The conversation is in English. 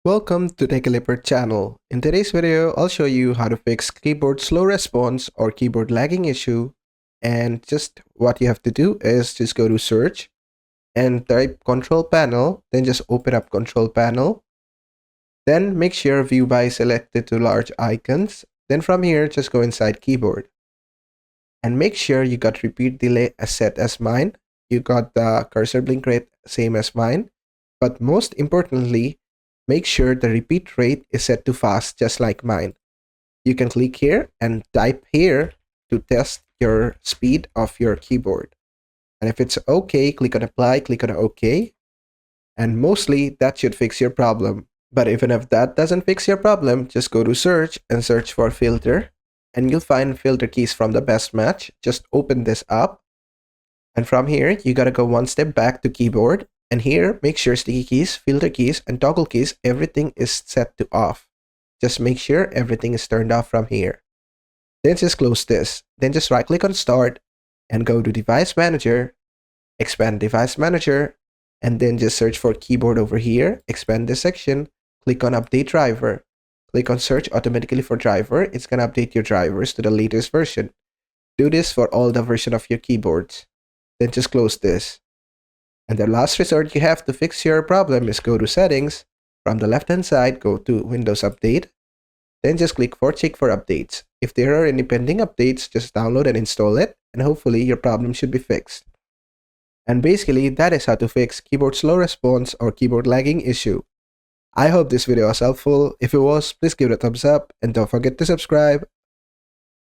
Welcome to TechCalipper channel. In today's video, I'll show you how to fix keyboard slow response or keyboard lagging issue. And just what you have to do is just go to search and type control panel, then just open up control panel. Then make sure view by selected to large icons. Then from here, just go inside keyboard. And make sure you got repeat delay as set as mine. You got the cursor blink rate same as mine. But most importantly, make sure the repeat rate is set to fast just like mine. You can click here and type here to test your speed of your keyboard. And if it's okay, click on apply, click on OK. And mostly that should fix your problem. But even if that doesn't fix your problem, just go to search and search for filter. And you'll find filter keys from the best match. Just open this up. And from here, you gotta go one step back to keyboard. And here, make sure sticky keys, filter keys, and toggle keys, everything is set to off. Just make sure everything is turned off from here. Then just close this. Then just right click on start and go to device manager, expand device manager, and then just search for keyboard over here, expand this section, click on update driver. Click on search automatically for driver. It's gonna update your drivers to the latest version. Do this for all the version of your keyboards. Then just close this. And the last resort you have to fix your problem is go to settings. From the left hand side, go to Windows Update. Then just click for check for updates. If there are any pending updates, just download and install it, and hopefully your problem should be fixed. And basically, that is how to fix keyboard slow response or keyboard lagging issue. I hope this video was helpful. If it was, please give it a thumbs up and don't forget to subscribe.